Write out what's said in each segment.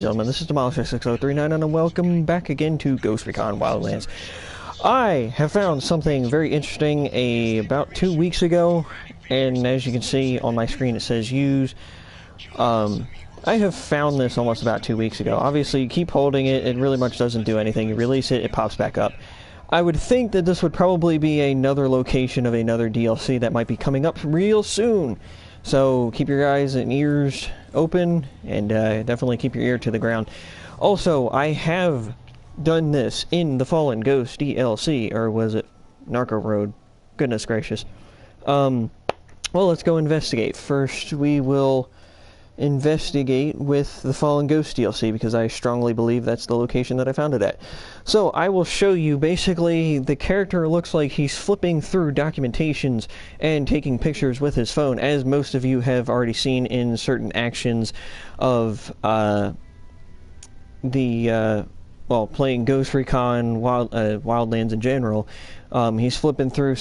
Gentlemen, this is Demolish6039 and welcome back again to Ghost Recon Wildlands. I have found something very interesting about 2 weeks ago, and as you can see on my screen it says use. I have found this almost about 2 weeks ago. Obviously you keep holding it, it really much doesn't do anything. You release it, it pops back up. I would think that this would probably be another location of another DLC that might be coming up real soon. So keep your eyes and ears open, and definitely keep your ear to the ground. Also, I have done this in the Fallen Ghost DLC, or was it Narco Road? Goodness gracious. Well, let's go investigate. First, we will investigate with the Fallen Ghost DLC, because I strongly believe that's the location that I found it at. So I will show you, basically, the character looks like he's flipping through documentations and taking pictures with his phone, as most of you have already seen in certain actions of playing Ghost Recon, Wildlands in general. He's flipping through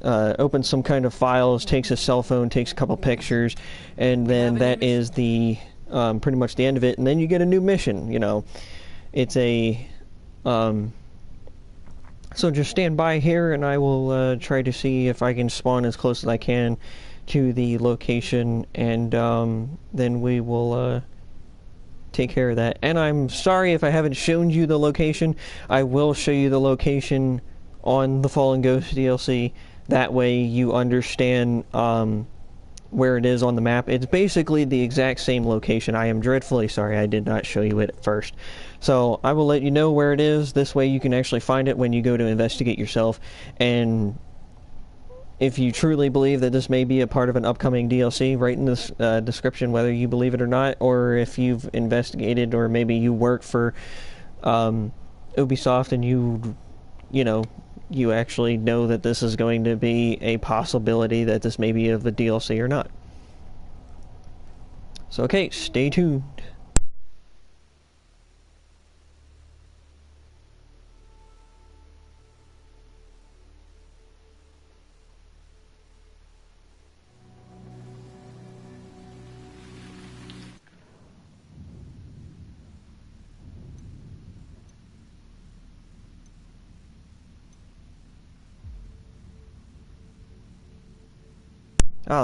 opens some kind of files, takes his cell phone, takes a couple pictures, and then that is the pretty much the end of it. And then you get a new mission. You know, it's a so just stand by here, and I will try to see if I can spawn as close as I can to the location, and then we will take care of that. And I'm sorry if I haven't shown you the location. I will show you the location on the Fallen Ghost DLC. That way you understand where it is on the map. It's basically the exact same location. I am dreadfully sorry I did not show you it at first. So I will let you know where it is. This way you can actually find it when you go to investigate yourself. And if you truly believe that this may be a part of an upcoming DLC, write in this description whether you believe it or not, or if you've investigated, or maybe you work for Ubisoft and you actually know that this is going to be a possibility that this may be of the DLC or not. So okay, stay tuned.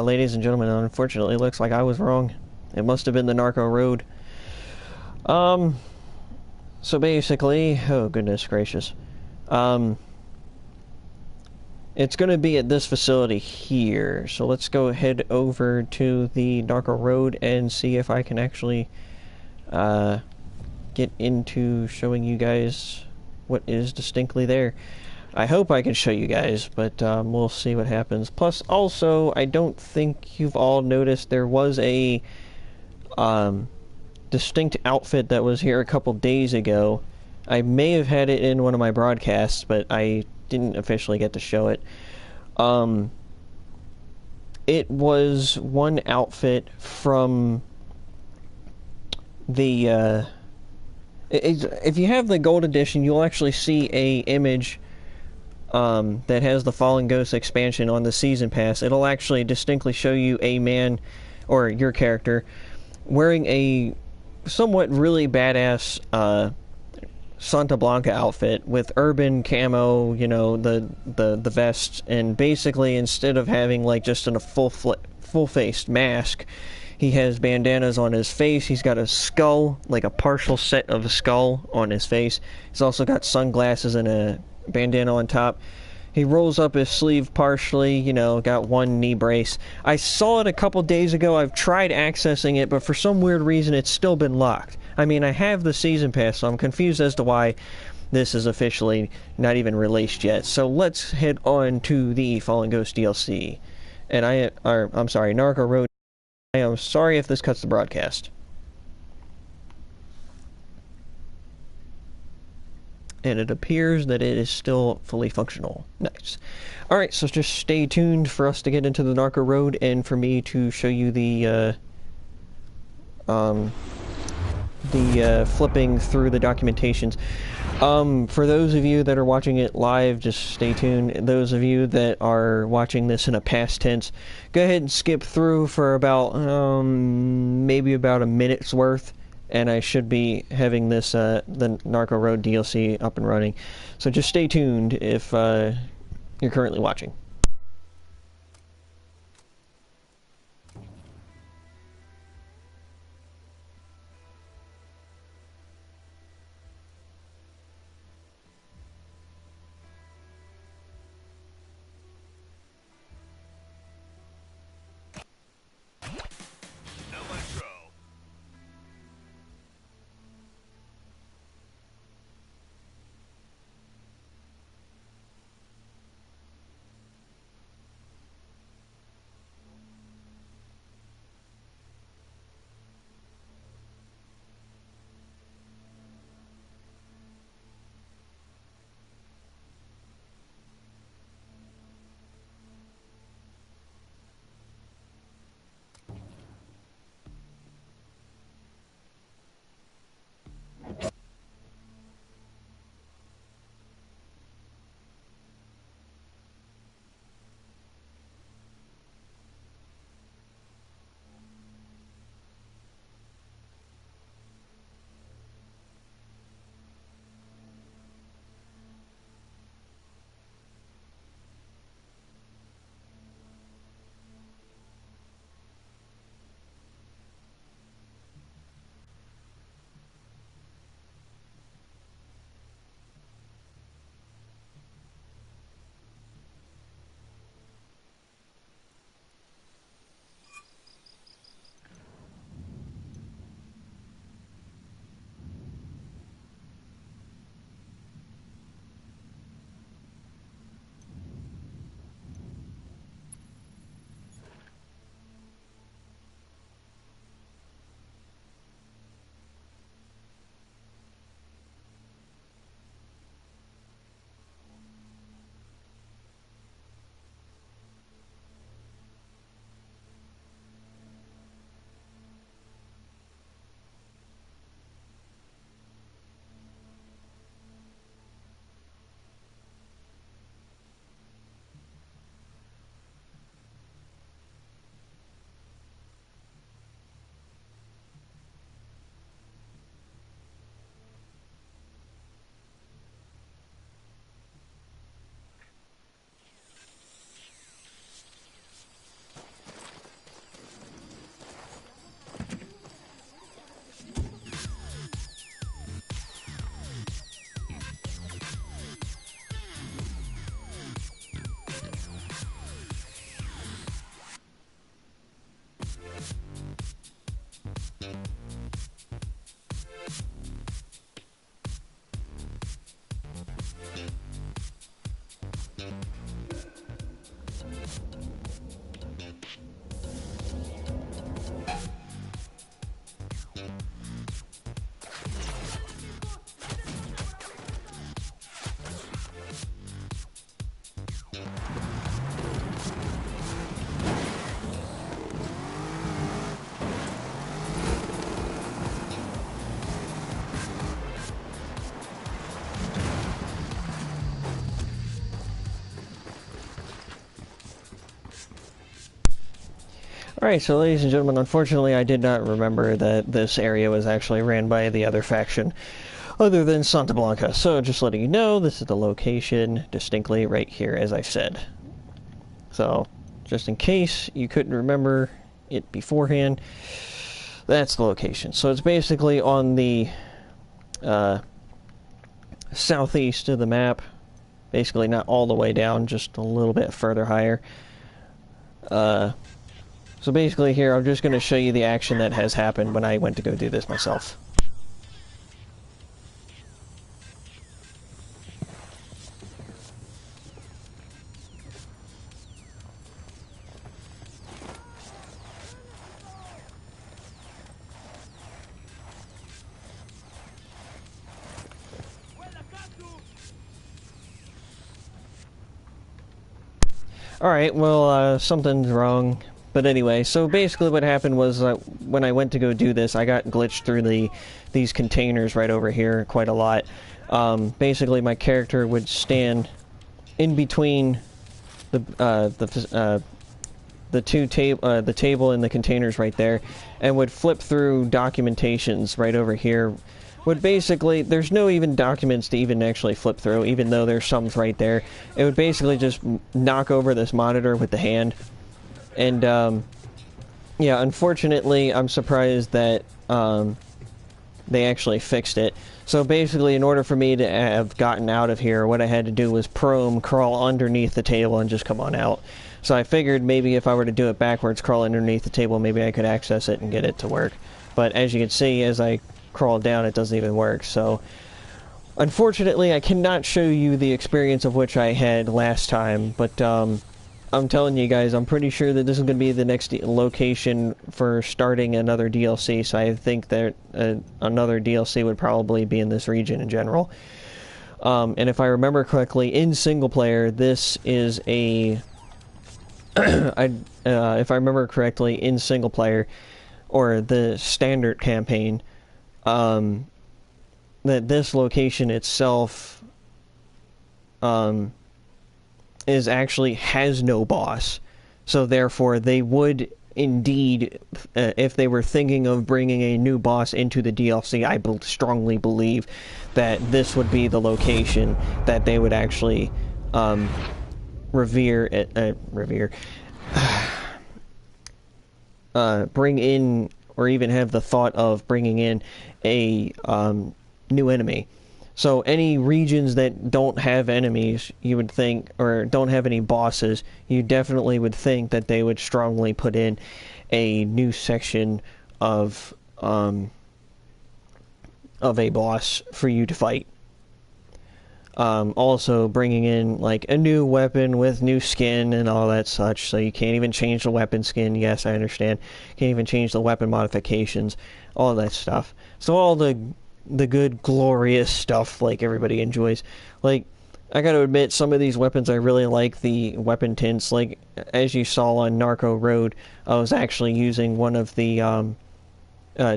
Ladies and gentlemen, unfortunately, it looks like I was wrong. It must have been the Narco Road. So basically, oh goodness gracious. It's going to be at this facility here. So let's go ahead over to the Narco Road and see if I can actually get into showing you guys what is distinctly there. I hope I can show you guys, but we'll see what happens. Plus, also, I don't think you've all noticed there was a distinct outfit that was here a couple days ago. I may have had it in one of my broadcasts, but I didn't officially get to show it. It was one outfit from the... if you have the Gold Edition, you'll actually see a image that has the Fallen Ghost expansion on the Season Pass. It'll actually distinctly show you a man, or your character, wearing a somewhat really badass Santa Blanca outfit with urban camo, you know, the vest, and basically instead of having like just a full-faced mask, he has bandanas on his face. He's got a skull, like a partial set of a skull on his face. He's also got sunglasses and a bandana on top. He rolls up his sleeve partially, you know, got one knee brace. I saw it a couple days ago. I've tried accessing it, but for some weird reason it's still been locked. I mean, I have the Season Pass, so I'm confused as to why this is officially not even released yet. So let's head on to the Fallen Ghost DLC. And I'm sorry, Narco Road. I am sorry if this cuts the broadcast. And it appears that it is still fully functional. Nice. Alright, so just stay tuned for us to get into the Narco Road and for me to show you the flipping through the documentations. For those of you that are watching it live, just stay tuned. Those of you that are watching this in a past tense, go ahead and skip through for about, maybe about a minute's worth. and I should be having this the Narco Road DLC up and running. So just stay tuned if you're currently watching. Alright, so ladies and gentlemen, unfortunately I did not remember that this area was actually ran by the other faction other than Santa Blanca. So just letting you know, this is the location distinctly right here, as I said. So, just in case you couldn't remember it beforehand, that's the location. So it's basically on the southeast of the map. Basically not all the way down, just a little bit further higher. So basically here, I'm just going to show you the action that has happened when I went to go do this myself. Alright, well, something's wrong. But anyway, so basically what happened was when I went to go do this, I got glitched through these containers right over here quite a lot. Basically, my character would stand in between the the table and the containers right there, and would flip through documentations right over here. Would basically, there's no even documents to even actually flip through, even though there's some right there. It would basically just knock over this monitor with the hand. And, yeah, unfortunately, I'm surprised that, they actually fixed it. So basically, in order for me to have gotten out of here, what I had to do was crawl underneath the table and just come on out. So I figured maybe if I were to do it backwards, crawl underneath the table, maybe I could access it and get it to work. But as you can see, as I crawl down, it doesn't even work. So unfortunately, I cannot show you the experience of which I had last time. But I'm telling you guys, I'm pretty sure that this is going to be the next location for starting another DLC. So I think that another DLC would probably be in this region in general. And if I remember correctly, in single player, this is a... if I remember correctly, in single player, or the standard campaign, that this location itself is actually has no boss. So therefore, they would indeed, if they were thinking of bringing a new boss into the DLC, I strongly believe that this would be the location that they would actually bring in, or even have the thought of bringing in a new enemy. So any regions that don't have enemies, you would think, or don't have any bosses, you definitely would think that they would strongly put in a new section of a boss for you to fight. Also bringing in like a new weapon with new skin and all that such, so you can't even change the weapon skin. Yes, I understand. Can't even change the weapon modifications, all that stuff. So all the good, glorious stuff like everybody enjoys. Like, I gotta admit, some of these weapons I really like the weapon tints. Like, as you saw on Narco Road, I was actually using one of the,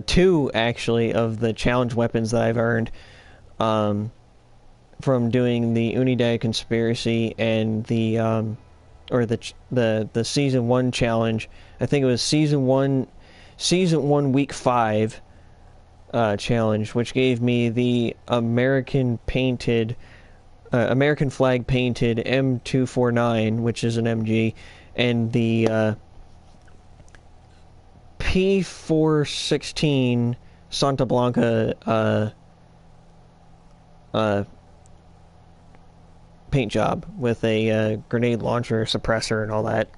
two, actually, of the challenge weapons that I've earned, from doing the Unidad Conspiracy and the, or the Season 1 challenge. I think it was Season 1, Week 5, challenge, which gave me the American flag painted M249, which is an MG, and the P416 Santa Blanca paint job with a grenade launcher, suppressor, and all that.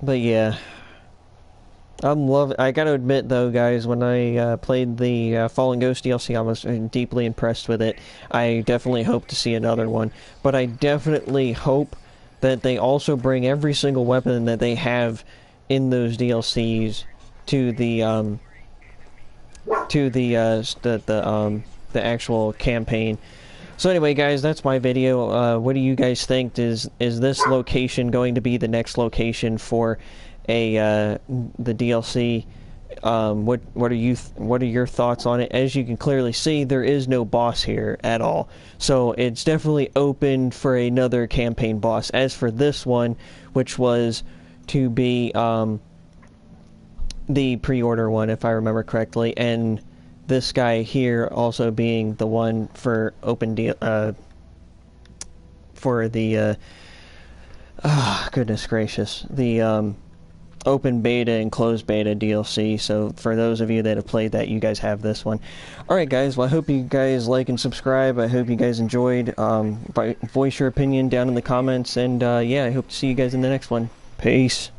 But yeah, I gotta admit though, guys, when I played the Fallen Ghost DLC, I was deeply impressed with it. I definitely hope to see another one, but I definitely hope that they also bring every single weapon that they have in those DLCs to the actual campaign. So anyway, guys, that's my video. What do you guys think? Is this location going to be the next location for the DLC? What are your thoughts on it? As you can clearly see, there is no boss here at all. So it's definitely open for another campaign boss. As for this one, which was to be the pre-order one, if I remember correctly, and this guy here also being the one for for the goodness gracious, the open beta and closed beta DLC. So for those of you that have played that, you guys have this one. Alright guys, well I hope you guys like and subscribe. I hope you guys enjoyed. Voice your opinion down in the comments, and yeah, I hope to see you guys in the next one. Peace.